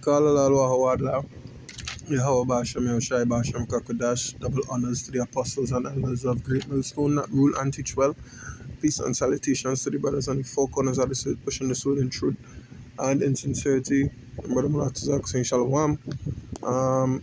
Kalalalwa Yahweh Basham Yoshai Basham Kakodash, double honors to the apostles and elders of Great Millstone that rule and teach well. Peace and salutations to the brothers on the four corners of the earth, pushing the soul in truth and in sincerity. Brother Mulatazak saying Shalom. I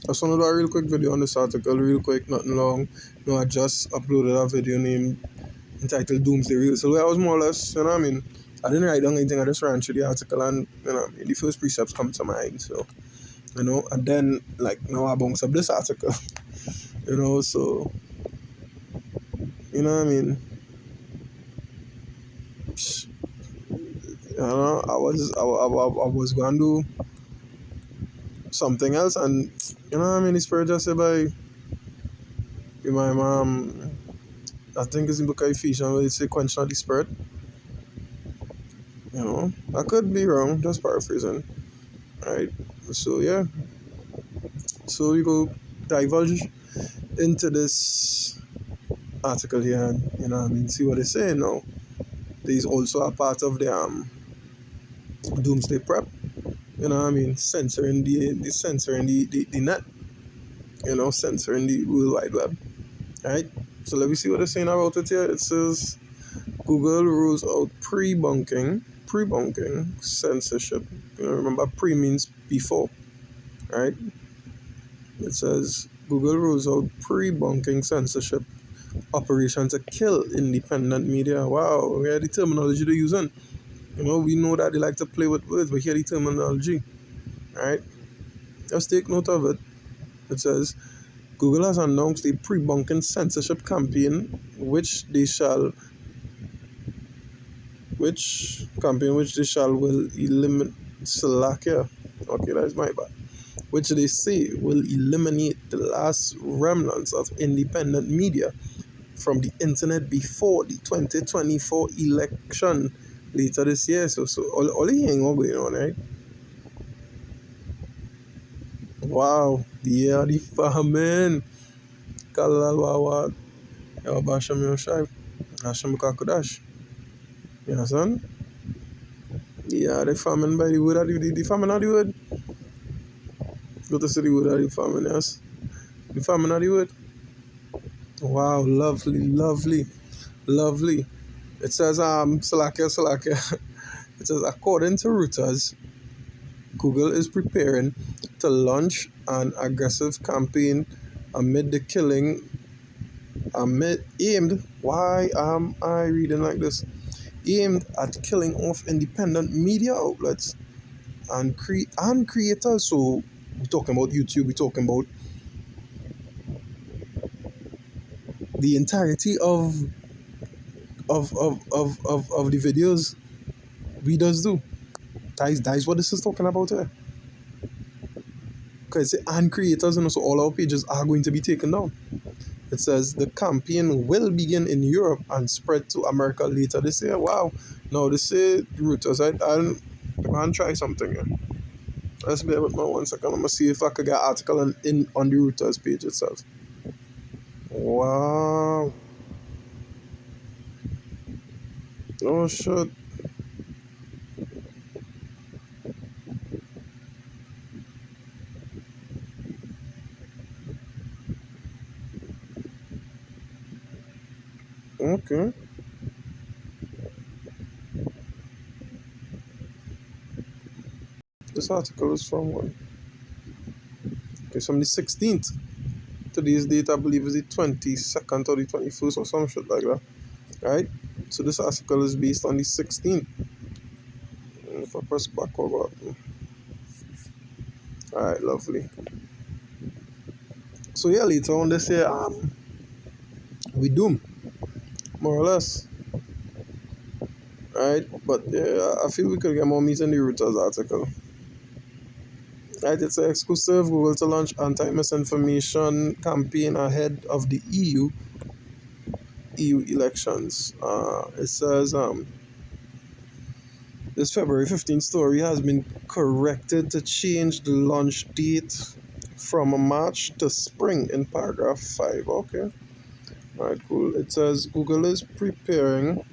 just want to do a real quick video on this article, real quick, nothing long. No, I just uploaded a video entitled Doomsday Real. So I was more or less, you know what I mean? I didn't write down anything, I just ran through the article and, you know, the first precepts come to mind, so, you know, and then, like, now I bounce up this article, you know, so, you know what I mean? You know, I was going to do something else, and, you know what I mean, the Spirit just said by my mom, I think it's in the book of Ephesians where it says quench not the Spirit. You know, I could be wrong, just paraphrasing. Right? So, yeah. So, we go divulge into this article here and, you know what I mean, see what they say now. There's also a part of the Doomsday Prep, you know what I mean, censoring the net, you know, censoring the World Wide Web. Right? So, let me see what they're saying about it here. It says, Google rules out pre-bunking censorship. You know, remember, pre means before, right? It says Google rules out pre-bunking censorship operation to kill independent media. Wow, we hear the terminology they're using. You know, we know that they like to play with words, but hear the terminology, right? Just take note of it. It says Google has announced a pre-bunking censorship campaign, which they shall will eliminate Slovakia. Okay, that's my bad. Which they say will eliminate the last remnants of independent media from the internet before the 2024 election later this year. So all the thing going on, right? Wow, yeah, the famine. Kalalwawa, Yawabasham Yoshai, Hasham Kakodash. You understand? Yeah, the famine by the word, the famine of the word. Go to see the word of the famine, yes. The famine of the word. Wow, lovely. It says, Salakia. It says, according to Reuters, Google is preparing to launch an aggressive campaign amid the killing, why am I reading like this? Aimed at killing off independent media outlets and creators. So we're talking about YouTube, we're talking about the entirety of the videos we does do. That is what this is talking about here. Because and creators, and so all our pages are going to be taken down. It says the campaign will begin in Europe and spread to America later this year. Wow. Now this is Reuters. I'm going to try something here. Let's bear with me 1 second. I'm going to see if I could get an article on the Reuters page itself. Wow. Oh shit. Okay. This article is from when? Okay, it's from the 16th. Today's date, I believe, is the 22nd or the 21st or some shit like that. Right? So this article is based on the 16th. If I press back over. Alright, lovely. So yeah, later on they say we doom, more or less. Right? But yeah, I feel we could get more meat in the Reuters article. Right, it's an exclusive Google to launch anti-misinformation campaign ahead of the EU elections. It says this February 15th story has been corrected to change the launch date from March to spring in paragraph 5. Okay. Alright, cool. It says Google is preparing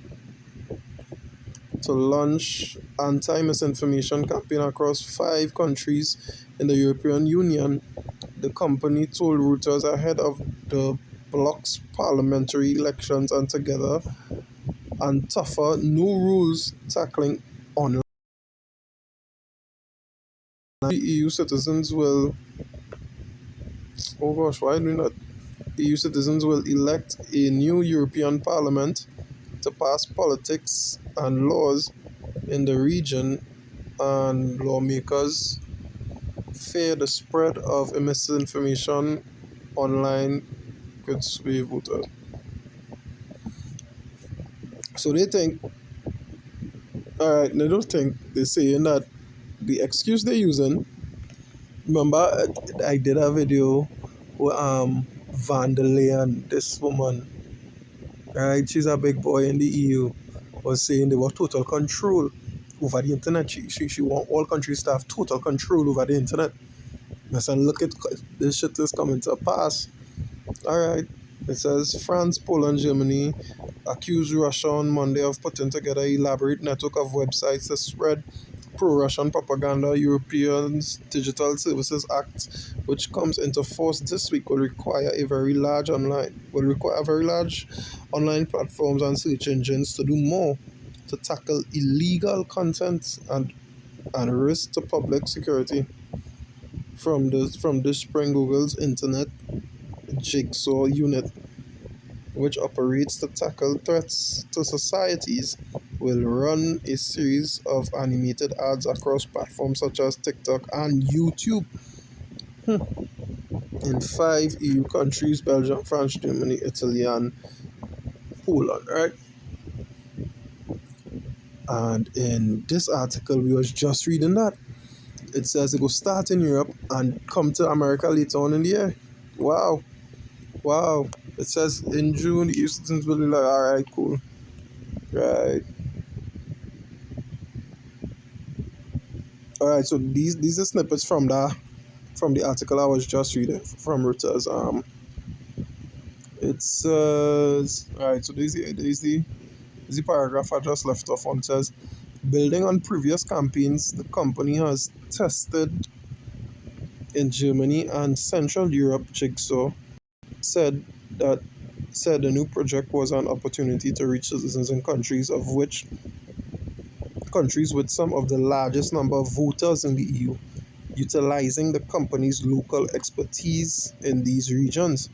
to launch anti-misinformation campaign across 5 countries in the European Union. The company told Reuters ahead of the bloc's parliamentary elections and together and tougher new rules tackling online. EU citizens will, oh gosh, why do not? EU citizens will elect a new European Parliament to pass politics and laws in the region, and lawmakers fear the spread of misinformation online could sway voters. So they think, all right, they don't think they're saying that the excuse they're using. Remember, I did a video with Van der Leyen, this woman, right? She's a big boy in the EU, was saying they were total control over the internet. She want all countries to have total control over the internet. I said, look at this shit is coming to pass. All right. It says France, Poland, Germany accused Russia on Monday of putting together an elaborate network of websites to spread pro-Russian propaganda. Europeans Digital Services Act, which comes into force this week, will require very large online platforms and search engines to do more to tackle illegal content and risk to public security. From the spring, Google's Internet Jigsaw unit, which operates to tackle threats to societies, will run a series of animated ads across platforms such as TikTok and YouTube in 5 EU countries: Belgium, France, Germany, Italy, and Poland, right? And in this article, we was just reading that. It says it will start in Europe and come to America later on in the year. Wow. Wow. It says in June, the EU citizens will be like, all right, cool. Right. All right, so these are snippets from the article I was just reading from Reuters. It says, all right, so there's the paragraph I just left off on. It says, building on previous campaigns the company has tested in Germany and Central Europe, Jigsaw said the new project was an opportunity to reach citizens in countries with some of the largest number of voters in the EU, utilizing the company's local expertise in these regions.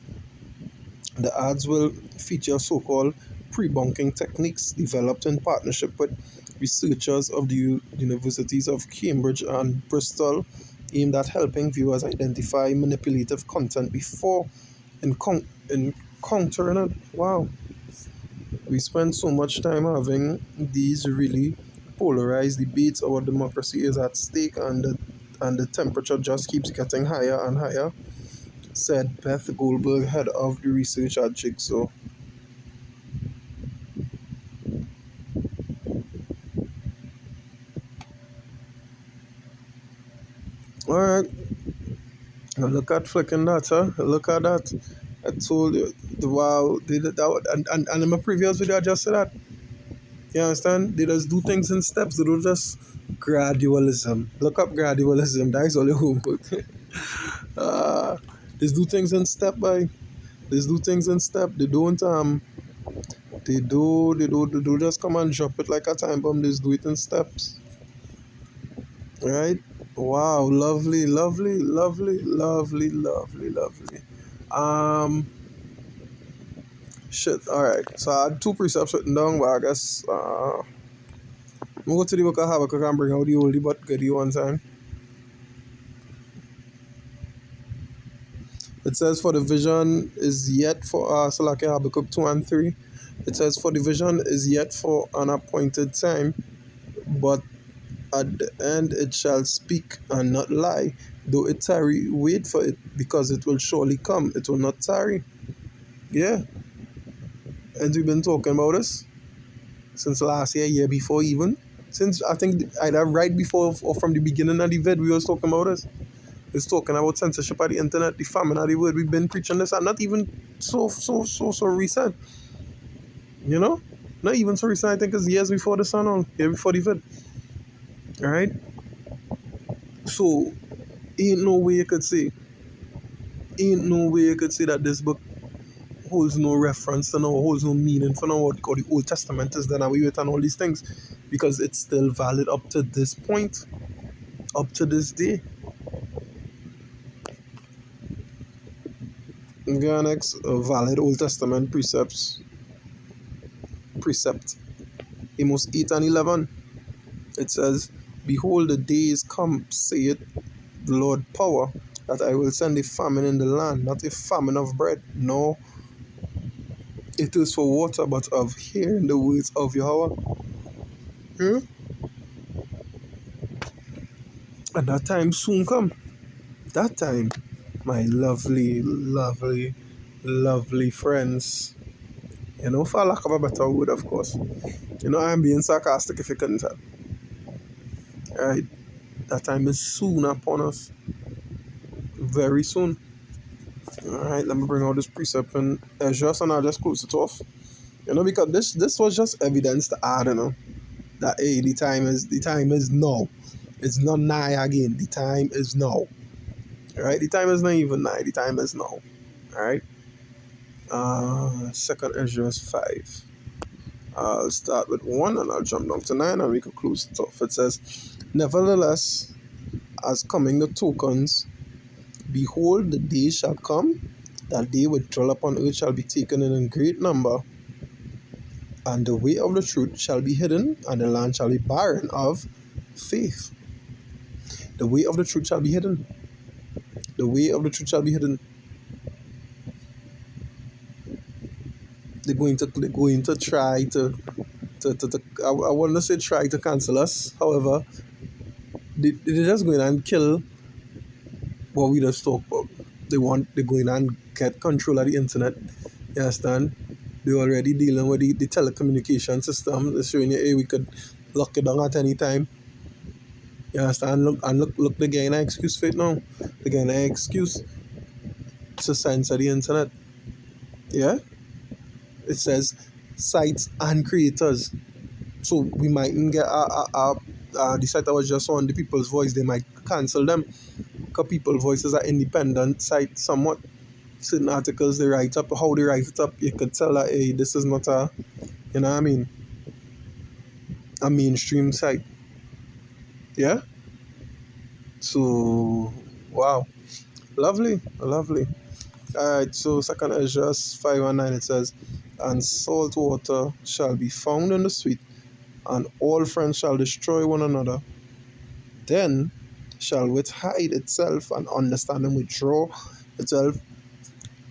The ads will feature so-called pre-bunking techniques developed in partnership with researchers of the universities of Cambridge and Bristol, aimed at helping viewers identify manipulative content before encountering it. Wow. We spend so much time having these really polarized debates. Our democracy is at stake, and the temperature just keeps getting higher and higher, said Beth Goldberg, head of the research at Jigsaw. All right, now look at flicking data. Look at that. I told you, wow, they did that, and in my previous video, I just said that. You understand? They just do things in steps. They don't just gradualism. Look up gradualism. That is all the homework. They do things in step, by. They do things in step. They don't They do just come and drop it like a time bomb. They just do it in steps. Right? Wow, lovely, lovely, lovely, lovely, lovely, lovely. Shit. All right. So I had 2 precepts written down, but I guess we'll go to the book of Habakkuk and bring out the oldie but goodie one time. It says, for the vision is yet for so like Habakkuk 2 and 3. It says, for the vision is yet for an appointed time, but at the end it shall speak and not lie. Though it tarry, wait for it, because it will surely come. It will not tarry. Yeah. And we've been talking about this since last year before even. Since I think either right before or from the beginning of the vid, we was talking about this. It's talking about censorship of the internet, the famine of the word. We've been preaching this, and not even so recent. You know? Not even so recent, I think it's years before the sun, or year before the vid. Alright? So, ain't no way you could say, ain't no way you could say that this book holds no reference to now, holds no meaning for now, what the Old Testament is done away with and all these things, because it's still valid up to this point, up to this day. Okay, next, valid Old Testament precept, Amos 8 and 11. It says, "Behold, the days come, saith the Lord power, that I will send a famine in the land, not a famine of bread, no, it is for water, but of hearing the words of Yahweh." Yeah? And that time soon come. That time, my lovely, lovely, lovely friends. For lack of a better word, of course. I'm being sarcastic if you couldn't tell. Right? That time is soon upon us. Very soon. Alright, let me bring out this precept in Ezra and I'll just close it off. Because this was just evidence to add, that hey, the time is now. It's not nigh again. The time is now. Alright, the time is not even nigh, the time is now. Alright. Second Ezra 5. I'll start with 1 and I'll jump down to 9 and we can close it off. It says, "Nevertheless, as coming the tokens, behold, the day shall come, that they which dwell upon earth shall be taken in a great number, and the way of the truth shall be hidden, and the land shall be barren of faith." The way of the truth shall be hidden. The way of the truth shall be hidden. They're going to try to I want to say try to cancel us. However, they're just going and kill what we just talked about. They're going and get control of the internet. You understand? They're already dealing with the telecommunication system. They're showing you, hey, we could lock it down at any time. You understand? Look, they're getting an excuse for it now. They're getting an excuse to censor the internet. Yeah? It says sites and creators. So we mightn't get the site that was just on the People's Voice, they might cancel them. Because People's Voice is an independent site somewhat. Certain articles they write up, how they write it up, you could tell that, hey, this is not a mainstream site. Yeah? So, wow. Lovely. Alright, so second Ezra 5 and 9 it says, "And salt water shall be found in the sweet, and all friends shall destroy one another. Then shall wit hide itself, and understanding withdraw itself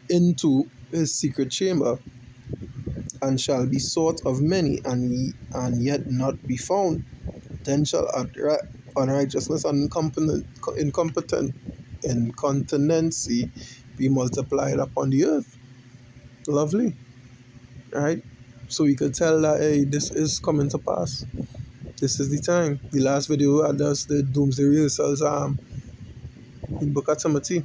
into his secret chamber, and shall be sought of many, and yet not be found. Then shall unrighteousness and incontinency be multiplied upon the earth." Lovely, right? So we could tell that, hey, this is coming to pass. This is the time. The last video had us the doomsday rehearsals in Book of Timothy.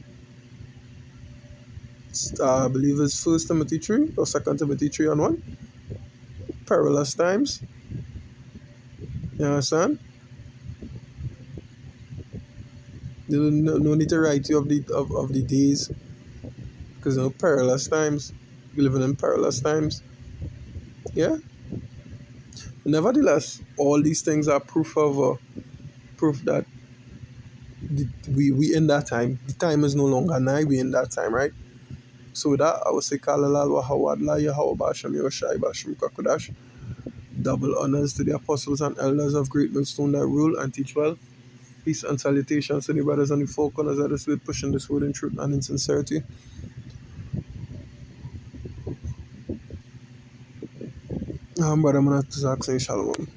I believe it's 1 Timothy 3 or 2 Timothy 3 and 1. Perilous times. You understand? No need to write you of the days, because perilous times. We're living in perilous times. Yeah. Nevertheless, all these things are proof that we in that time. The time is no longer nigh. We in that time, right? So with that, I would say Kalalal Wahawadla Yahweh Basham Yoshai Basham Kakudash. Double honors to the apostles and elders of Great Millstone that rule and teach well. Peace and salutations to the brothers and the four corners of this way, pushing this word in truth and in sincerity. Brother, I'm going to say shalom.